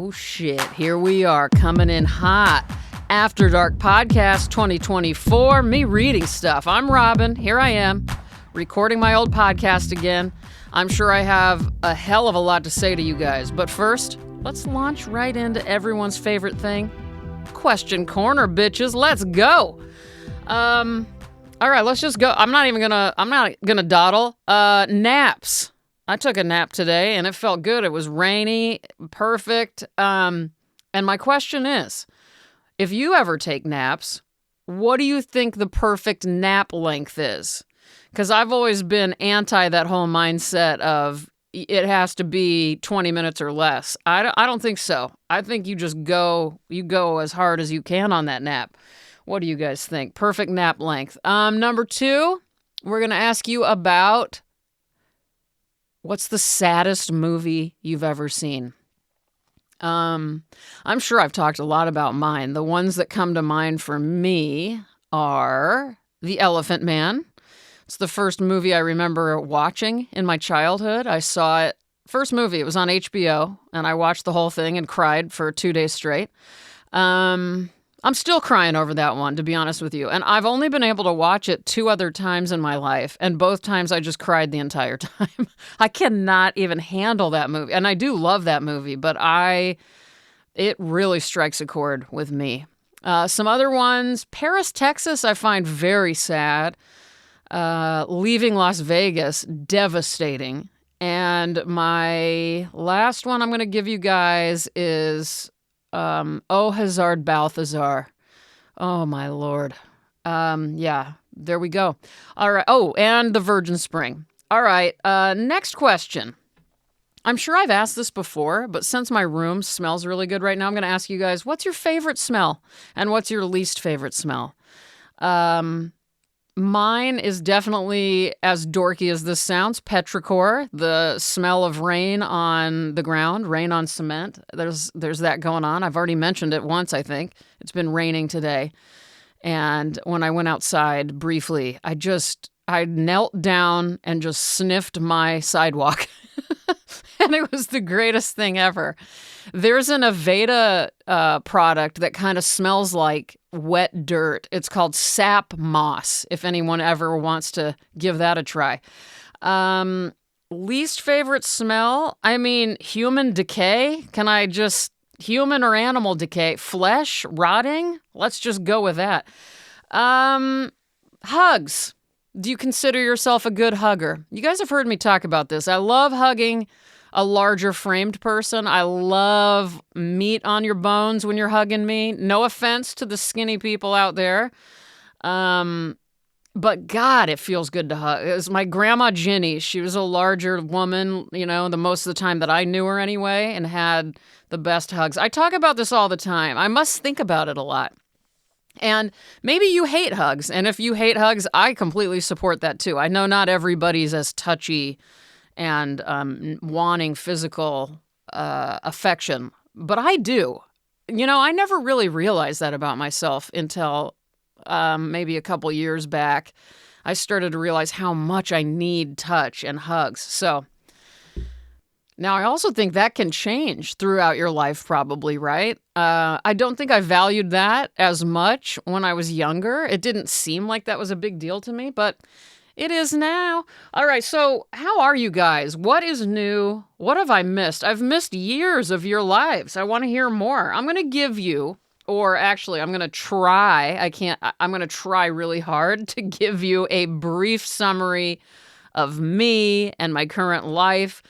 Oh shit, here we are coming in hot. After Dark Podcast 2024, me reading stuff. I'm Robyn, here I am, recording my old podcast again. I'm sure I have a hell of a lot to say to you guys, but first, let's launch right into everyone's favorite thing. Question Corner, bitches, let's go. All right, let's just go. I'm not gonna dawdle. Naps. I took a nap today and it felt good. It was rainy, perfect. And my question is, if you ever take naps, what do you think the perfect nap length is? Because I've always been anti that whole mindset of it has to be 20 minutes or less. I don't think so. I think you just go as hard as you can on that nap. What do you guys think? Perfect nap length. Number 2, we're going to ask you about what's the saddest movie you've ever seen? I'm sure I've talked a lot about mine. The ones that come to mind for me are The Elephant Man. It's the first movie I remember watching in my childhood. I saw it, first movie, it was on HBO, and I watched the whole thing and cried for 2 days straight. I'm still crying over that one, to be honest with you. And I've only been able to watch it 2 other times in my life, and both times I just cried the entire time. I cannot even handle that movie. And I do love that movie, but it really strikes a chord with me. Some other ones, Paris, Texas, I find very sad. Leaving Las Vegas, devastating. And my last one I'm going to give you guys is Au Hazard Balthazar. Oh, my Lord. Yeah, there we go. All right. Oh, and The Virgin Spring. All right. Next question. I'm sure I've asked this before, but since my room smells really good right now, I'm going to ask you guys, what's your favorite smell? And what's your least favorite smell? Mine is definitely, as dorky as this sounds, Petrichor, the smell of rain on the ground, rain on cement. There's that going on. I've already mentioned it once, I think. It's been raining today. And when I went outside briefly, I knelt down and just sniffed my sidewalk. And it was the greatest thing ever. There's an Aveda product that kind of smells like wet dirt. It's called Sap Moss, if anyone ever wants to give that a try. Least favorite smell? I mean, human decay? Human or animal decay? Flesh? Rotting? Let's just go with that. Hugs. Do you consider yourself a good hugger? You guys have heard me talk about this. I love hugging a larger framed person. I love meat on your bones when you're hugging me. No offense to the skinny people out there. But God, it feels good to hug. It was my grandma Ginny. She was a larger woman, the most of the time that I knew her anyway, and had the best hugs. I talk about this all the time. I must think about it a lot. And maybe you hate hugs. And if you hate hugs, I completely support that too. I know not everybody's as touchy and wanting physical affection, but I do. I never really realized that about myself until maybe a couple years back. I started to realize how much I need touch and hugs. So now I also think that can change throughout your life probably, right? I don't think I valued that as much when I was younger. It didn't seem like that was a big deal to me, but it is now. All right, so how are you guys? What is new? What have I missed? I've missed years of your lives. I want to hear more. I'm going to give you, or actually I'm going to try. I'm going to try really hard to give you a brief summary of me and my current life.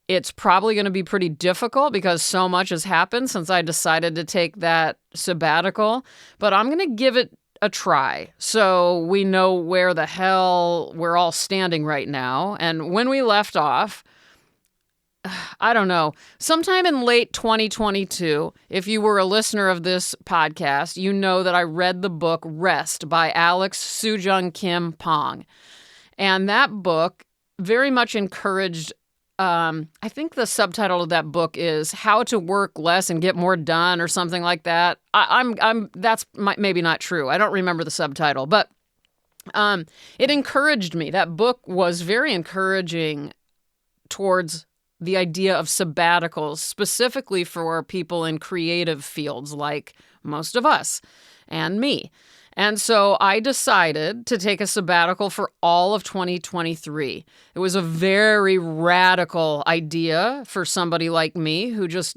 It's probably going to be pretty difficult because so much has happened since I decided to take that sabbatical, but I'm going to give it a try so we know where the hell we're all standing right now. And when we left off, I don't know, sometime in late 2022, if you were a listener of this podcast, you know that I read the book Rest by Alex Soojung Kim Pong. And that book very much encouraged I think the subtitle of that book is How to Work Less and Get More Done or something like that. That's maybe not true. I don't remember the subtitle, but it encouraged me. That book was very encouraging towards the idea of sabbaticals, specifically for people in creative fields like most of us and me. And so I decided to take a sabbatical for all of 2023. It was a very radical idea for somebody like me who just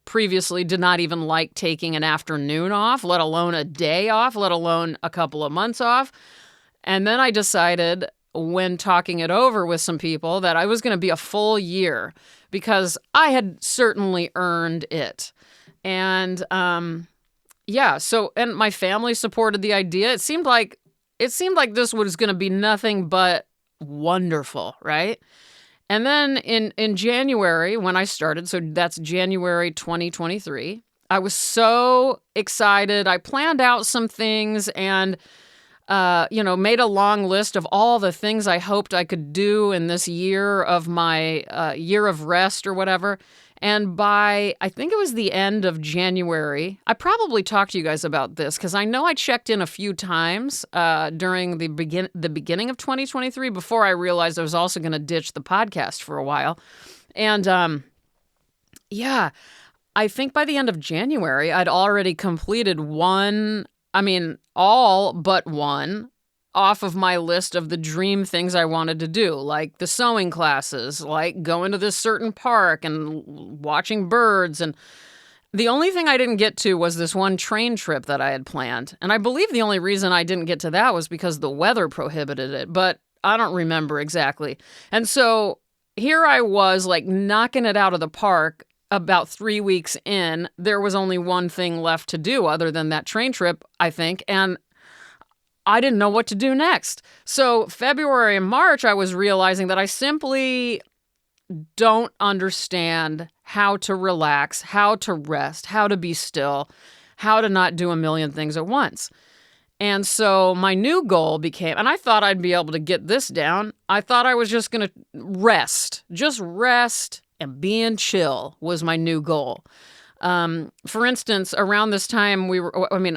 previously did not even like taking an afternoon off, let alone a day off, let alone a couple of months off. And then I decided, when talking it over with some people, that I was going to be a full year because I had certainly earned it. And, and my family supported the idea. It seemed like this was going to be nothing but wonderful, right? And then in January, when I started, so that's January 2023, I was so excited. I planned out some things and made a long list of all the things I hoped I could do in this year of my year of rest or whatever. And by, I think it was the end of January, I probably talked to you guys about this because I know I checked in a few times during the beginning of 2023 before I realized I was also going to ditch the podcast for a while. And I think by the end of January, I'd already completed all but one off of my list of the dream things I wanted to do, like the sewing classes, like going to this certain park and watching birds. And the only thing I didn't get to was this one train trip that I had planned. And I believe the only reason I didn't get to that was because the weather prohibited it, but I don't remember exactly. And so here I was, like, knocking it out of the park. About 3 weeks in, there was only one thing left to do other than that train trip, I think, and I didn't know what to do next. So February and March, I was realizing that I simply don't understand how to relax, how to rest, how to be still, how to not do a million things at once. And so my new goal became, and I thought I'd be able to get this down, I thought I was just going to rest, and being chill was my new goal. For instance, around this time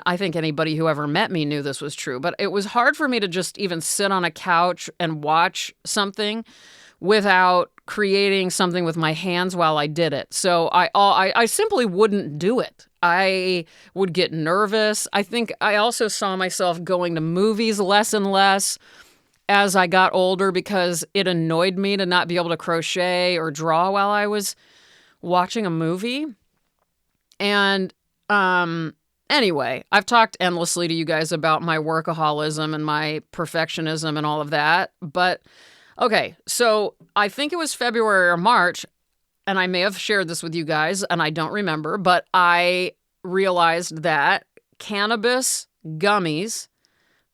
I think anybody who ever met me knew this was true, but it was hard for me to just even sit on a couch and watch something without creating something with my hands while I did it. So I simply wouldn't do it. I would get nervous. I think I also saw myself going to movies less and less as I got older because it annoyed me to not be able to crochet or draw while I was watching a movie. And anyway, I've talked endlessly to you guys about my workaholism and my perfectionism and all of that. But okay, so I think it was February or March, and I may have shared this with you guys, and I don't remember, but I realized that cannabis gummies,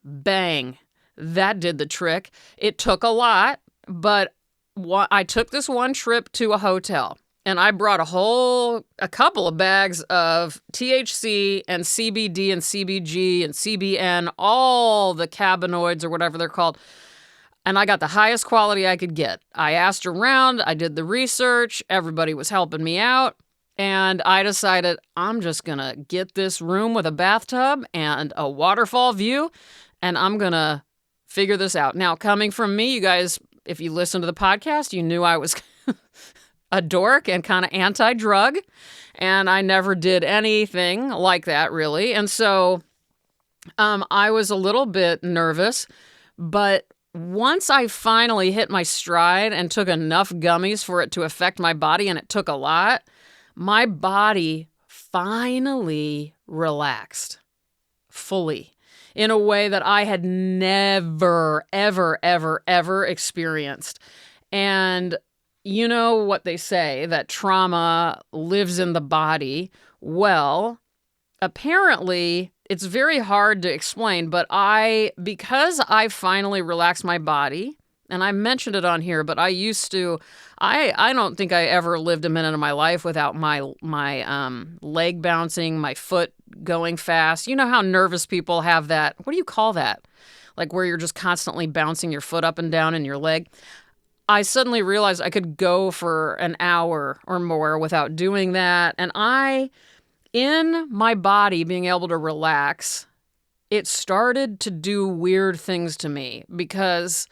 bang, that did the trick. It took a lot, but I took this one trip to a hotel, and I brought a couple of bags of THC and CBD and CBG and CBN, all the cannabinoids or whatever they're called. And I got the highest quality I could get. I asked around, I did the research, everybody was helping me out, and I decided I'm just going to get this room with a bathtub and a waterfall view, and I'm going to figure this out. Now, coming from me, you guys, if you listen to the podcast, you knew I was a dork and kind of anti-drug, and I never did anything like that, really. And so I was a little bit nervous, but once I finally hit my stride and took enough gummies for it to affect my body, and it took a lot, my body finally relaxed fully in a way that I had never, ever, ever, ever experienced. And you know what they say, that trauma lives in the body. Well, apparently it's very hard to explain, but because I finally relaxed my body, and I mentioned it on here, but I don't think I ever lived a minute of my life without my leg bouncing, my foot going fast. You know how nervous people have that, what do you call that? Like where you're just constantly bouncing your foot up and down in your leg. I suddenly realized I could go for an hour or more without doing that. And in my body being able to relax, it started to do weird things to me because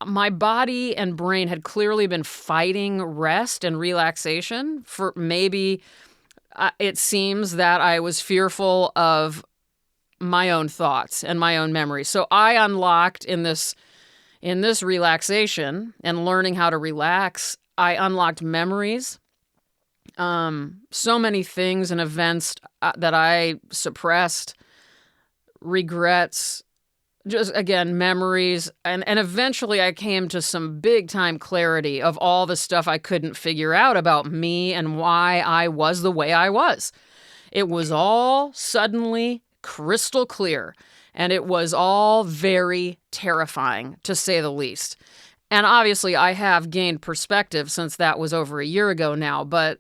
my body and brain had clearly been fighting rest and relaxation for maybe it seems that I was fearful of my own thoughts and my own memories. So I unlocked in this relaxation and learning how to relax, I unlocked memories, so many things and events that I suppressed, regrets, just again, memories. And eventually I came to some big time clarity of all the stuff I couldn't figure out about me and why I was the way I was. It was all suddenly crystal clear. And it was all very terrifying, to say the least. And obviously, I have gained perspective since that was over a year ago now. But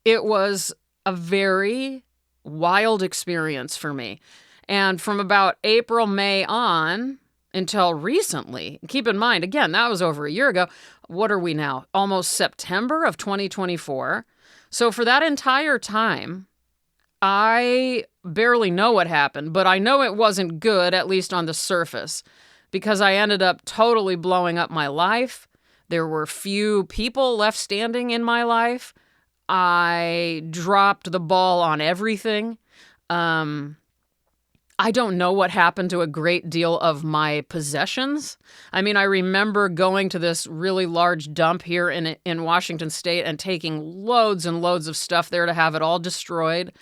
it was a very wild experience for me. And from about April, May on until recently, keep in mind, again, that was over a year ago. What are we now? Almost September of 2024. So for that entire time, I barely know what happened, but I know it wasn't good, at least on the surface, because I ended up totally blowing up my life. There were few people left standing in my life. I dropped the ball on everything. I don't know what happened to a great deal of my possessions. I mean, I remember going to this really large dump here in Washington State and taking loads and loads of stuff there to have it all destroyed.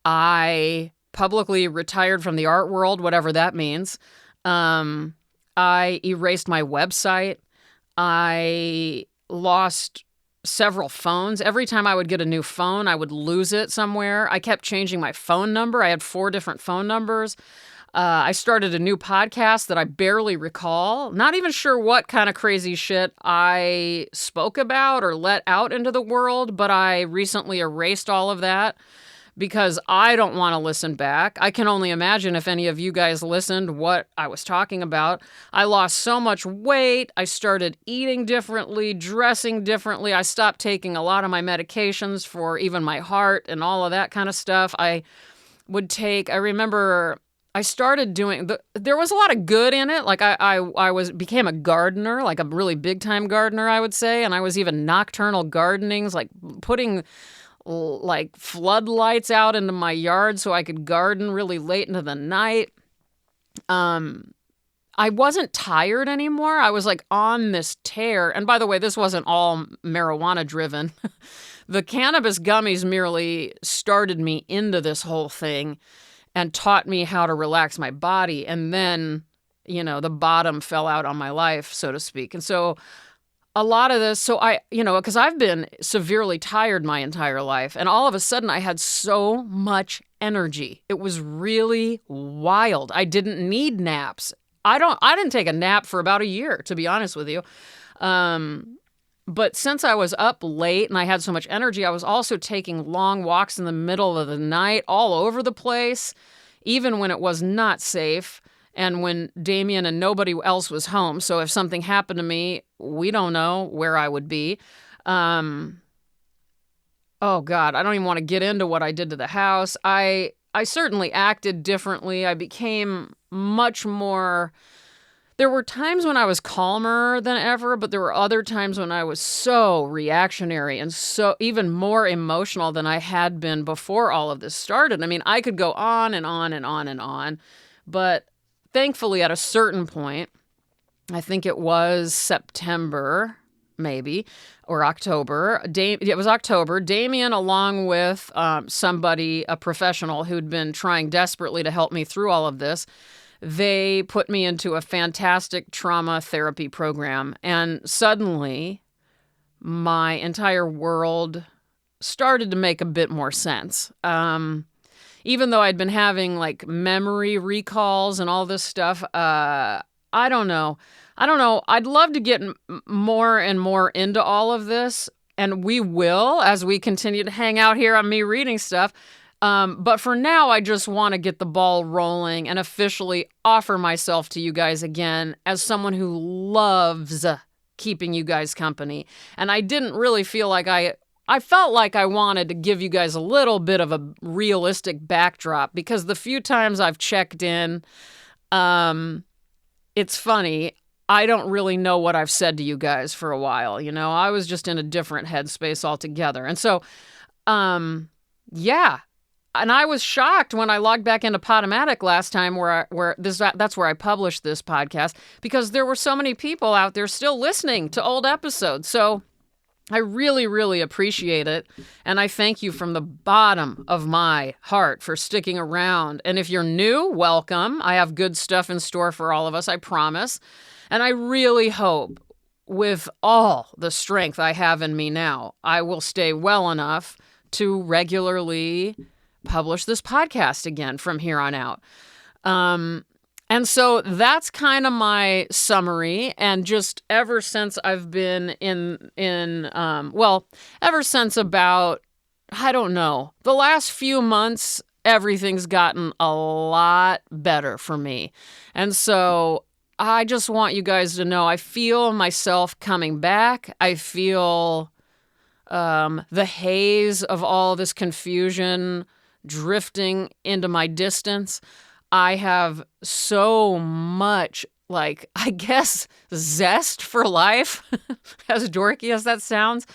I publicly retired from the art world, whatever that means. I erased my website. I lost several phones. Every time I would get a new phone, I would lose it somewhere. I kept changing my phone number. I had 4 different phone numbers. I started a new podcast that I barely recall. Not even sure what kind of crazy shit I spoke about or let out into the world, but I recently erased all of that because I don't want to listen back. I can only imagine if any of you guys listened what I was talking about. I lost so much weight. I started eating differently, dressing differently. I stopped taking a lot of my medications for even my heart and all of that kind of stuff. I remember I started doing, there was a lot of good in it. Like I became a gardener, like a really big time gardener, I would say. And I was even nocturnal gardenings, like putting like floodlights out into my yard so I could garden really late into the night. I wasn't tired anymore. I was like on this tear. And by the way, this wasn't all marijuana driven. The cannabis gummies merely started me into this whole thing and taught me how to relax my body. And then, the bottom fell out on my life, so to speak. And so a lot of this, because I've been severely tired my entire life, and all of a sudden I had so much energy. It was really wild. I didn't need naps. I didn't take a nap for about a year, to be honest with you. But since I was up late and I had so much energy, I was also taking long walks in the middle of the night all over the place, even when it was not safe. And when Damien and nobody else was home. So if something happened to me, we don't know where I would be. Oh, God, I don't even want to get into what I did to the house. I certainly acted differently. I became much more... There were times when I was calmer than ever, but there were other times when I was so reactionary and so even more emotional than I had been before all of this started. I mean, I could go on and on and on and on, but... Thankfully, at a certain point, I think it was September, maybe, or October. It was October. Damien, along with somebody, a professional who'd been trying desperately to help me through all of this, they put me into a fantastic trauma therapy program. And suddenly, my entire world started to make a bit more sense. Even though I'd been having like memory recalls and all this stuff, I don't know. I'd love to get more and more into all of this, and we will as we continue to hang out here on me reading stuff. But for now, I just want to get the ball rolling and officially offer myself to you guys again as someone who loves keeping you guys company. And I didn't really feel like I felt like I wanted to give you guys a little bit of a realistic backdrop because the few times I've checked in, it's funny. I don't really know what I've said to you guys for a while. I was just in a different headspace altogether. And so, yeah. And I was shocked when I logged back into Podomatic last time that's where I published this podcast, because there were so many people out there still listening to old episodes. So I really, really appreciate it. And I thank you from the bottom of my heart for sticking around. And if you're new, welcome. I have good stuff in store for all of us, I promise. And I really hope, with all the strength I have in me now, I will stay well enough to regularly publish this podcast again from here on out. And so that's kind of my summary. And just ever since I've been ever since about, I don't know, the last few months, everything's gotten a lot better for me. And so I just want you guys to know I feel myself coming back. I feel the haze of all this confusion drifting into my distance. I have so much, I guess, zest for life, as dorky as that sounds.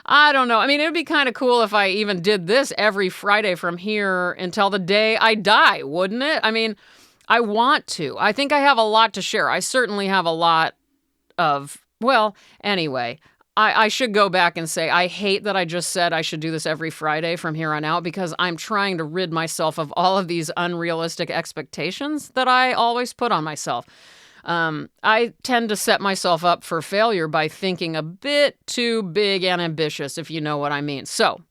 I don't know. I mean, it would be kind of cool if I even did this every Friday from here until the day I die, wouldn't it? I mean, I want to. I think I have a lot to share. I certainly have a lot anyway. I should go back and say I hate that I just said I should do this every Friday from here on out, because I'm trying to rid myself of all of these unrealistic expectations that I always put on myself. I tend to set myself up for failure by thinking a bit too big and ambitious, if you know what I mean. So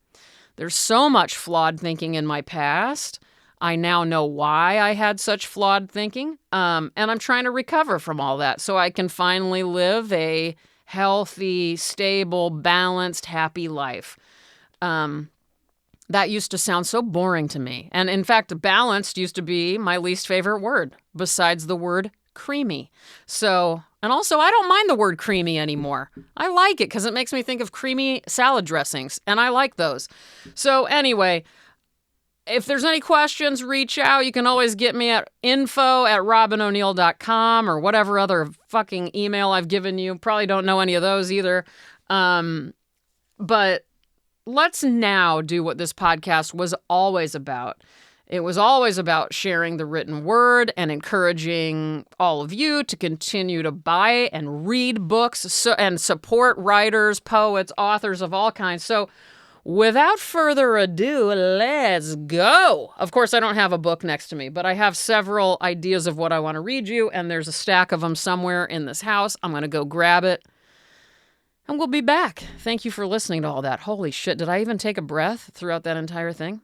there's so much flawed thinking in my past. I now know why I had such flawed thinking, and I'm trying to recover from all that so I can finally live a healthy, stable, balanced, happy life. That used to sound so boring to me. And in fact, balanced used to be my least favorite word, besides the word creamy. So, and also, I don't mind the word creamy anymore. I like it because it makes me think of creamy salad dressings, and I like those. So anyway, if there's any questions, reach out. You can always get me at info@robynoneal.com or whatever other fucking email I've given you. Probably don't know any of those either. But let's now do what this podcast was always about. It was always about sharing the written word and encouraging all of you to continue to buy and read books and support writers, poets, authors of all kinds. So without further ado, let's go. Of course, I don't have a book next to me, but I have several ideas of what I want to read you, and there's a stack of them somewhere in this house. I'm going to go grab it, and we'll be back. Thank you for listening to all that. Holy shit, did I even take a breath throughout that entire thing?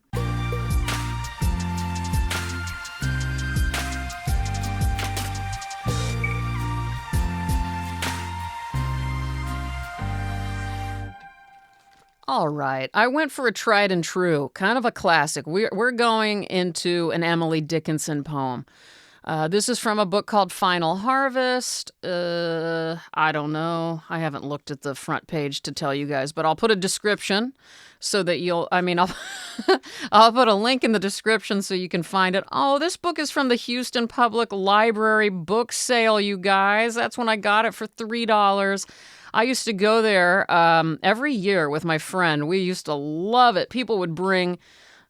All right. I went for a tried and true, kind of a classic. We're going into an Emily Dickinson poem. This is from a book called Final Harvest. I don't know. I haven't looked at the front page to tell you guys, but I'll put a description so that I'll put a link in the description so you can find it. Oh, this book is from the Houston Public Library book sale, you guys. That's when I got it for $3. I used to go there every year with my friend. We used to love it. People would bring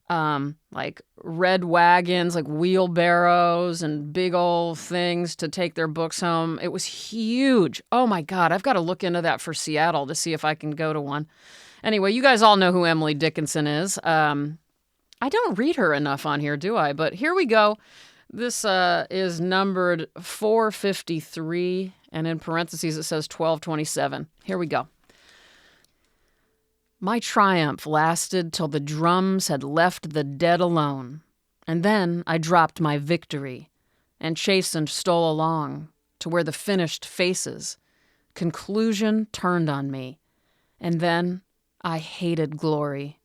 red wagons, like wheelbarrows and big old things to take their books home. It was huge. Oh my God, I've got to look into that for Seattle to see if I can go to one. Anyway, you guys all know who Emily Dickinson is. I don't read her enough on here, do I? But here we go. This is numbered 453, and in parentheses it says 1227. Here we go. My triumph lasted till the drums had left the dead alone, and then I dropped my victory, and chastened stole along to where the finished faces. Conclusion turned on me, and then I hated glory,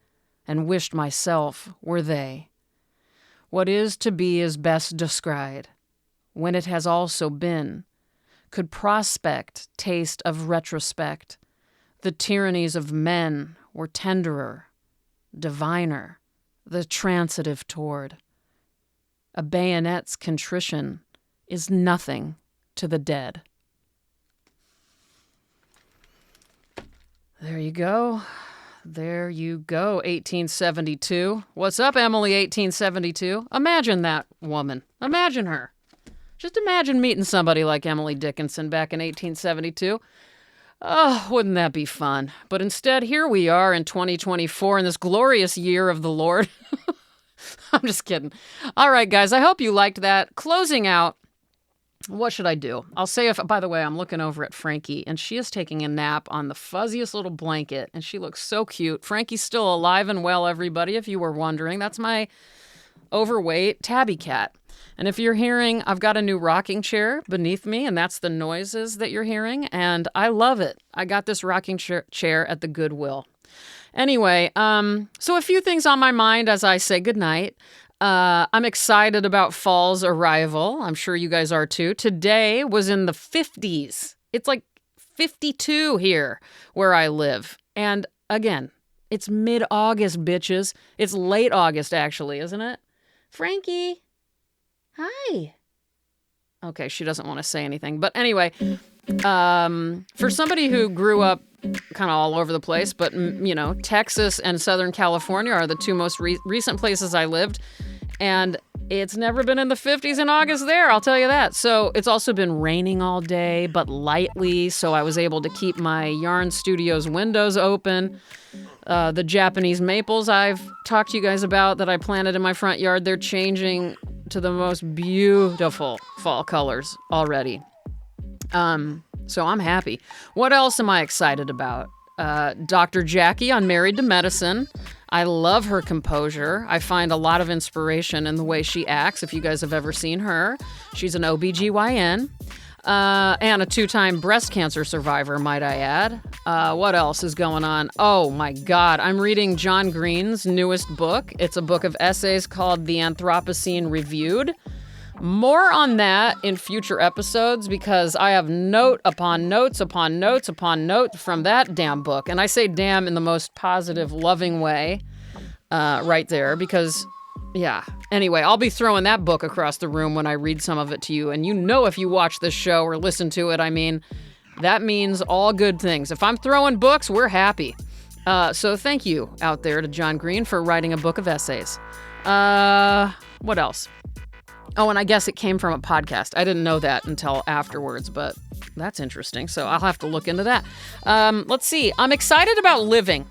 and wished myself were they. What is to be is best descried, when it has also been, could prospect taste of retrospect. The tyrannies of men were tenderer, diviner, the transitive toward. A bayonet's contrition is nothing to the dead. There you go. There you go, 1872. What's up, Emily, 1872? Imagine that woman. Imagine her. Just imagine meeting somebody like Emily Dickinson back in 1872. Oh, wouldn't that be fun? But instead, here we are in 2024 in this glorious year of the Lord. I'm just kidding. All right, guys, I hope you liked that. Closing out, what should I do? I'll say by the way, I'm looking over at Frankie, and she is taking a nap on the fuzziest little blanket, and she looks so cute. Frankie's still alive and well, everybody, if you were wondering. That's my overweight tabby cat. And if you're hearing, I've got a new rocking chair beneath me, and that's the noises that you're hearing, and I love it. I got this rocking chair at the Goodwill. Anyway, so a few things on my mind as I say goodnight. I'm excited about fall's arrival. I'm sure you guys are too. Today was in the 50s. It's like 52 here where I live. And again, it's mid-August, bitches. It's late August, actually, isn't it? Frankie, hi. Okay, she doesn't want to say anything. But anyway, for somebody who grew up kind of all over the place, but, Texas and Southern California are the two most recent places I lived. And it's never been in the 50s in August there, I'll tell you that. So it's also been raining all day, but lightly. So I was able to keep my Yarn Studios windows open. The Japanese maples I've talked to you guys about that I planted in my front yard, they're changing to the most beautiful fall colors already. So I'm happy. What else am I excited about? Dr. Jackie on Married to Medicine. I love her composure. I find a lot of inspiration in the way she acts, if you guys have ever seen her. She's an OBGYN and a 2-time breast cancer survivor, might I add. What else is going on? Oh, my God. I'm reading John Green's newest book. It's a book of essays called The Anthropocene Reviewed. More on that in future episodes because I have note upon notes upon notes upon notes from that damn book. And I say damn in the most positive, loving way right there because, yeah. Anyway, I'll be throwing that book across the room when I read some of it to you. And if you watch this show or listen to it, that means all good things. If I'm throwing books, we're happy. So thank you out there to John Green for writing a book of essays. What else? Oh, and I guess it came from a podcast. I didn't know that until afterwards, but that's interesting. So I'll have to look into that. Let's see. I'm excited about living.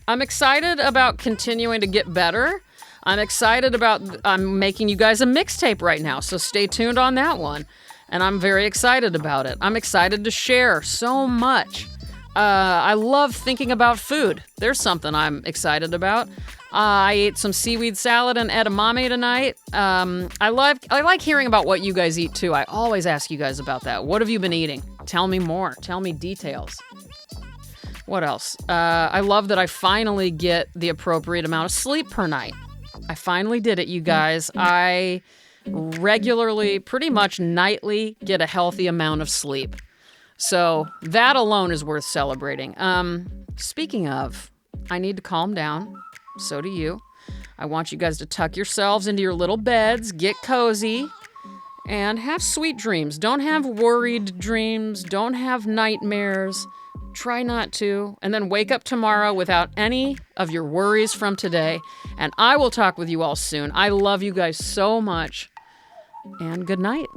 I'm excited about continuing to get better. I'm making you guys a mixtape right now, so stay tuned on that one. And I'm very excited about it. I'm excited to share so much. I love thinking about food. There's something I'm excited about. I ate some seaweed salad and edamame tonight. I like hearing about what you guys eat too. I always ask you guys about that. What have you been eating? Tell me more. Tell me details. What else? I love that I finally get the appropriate amount of sleep per night. I finally did it, you guys. I regularly, pretty much nightly, get a healthy amount of sleep. So that alone is worth celebrating. Speaking of, I need to calm down. So do you. I want you guys to tuck yourselves into your little beds, get cozy, and have sweet dreams. Don't have worried dreams. Don't have nightmares. Try not to. And then wake up tomorrow without any of your worries from today. And I will talk with you all soon. I love you guys so much. And good night.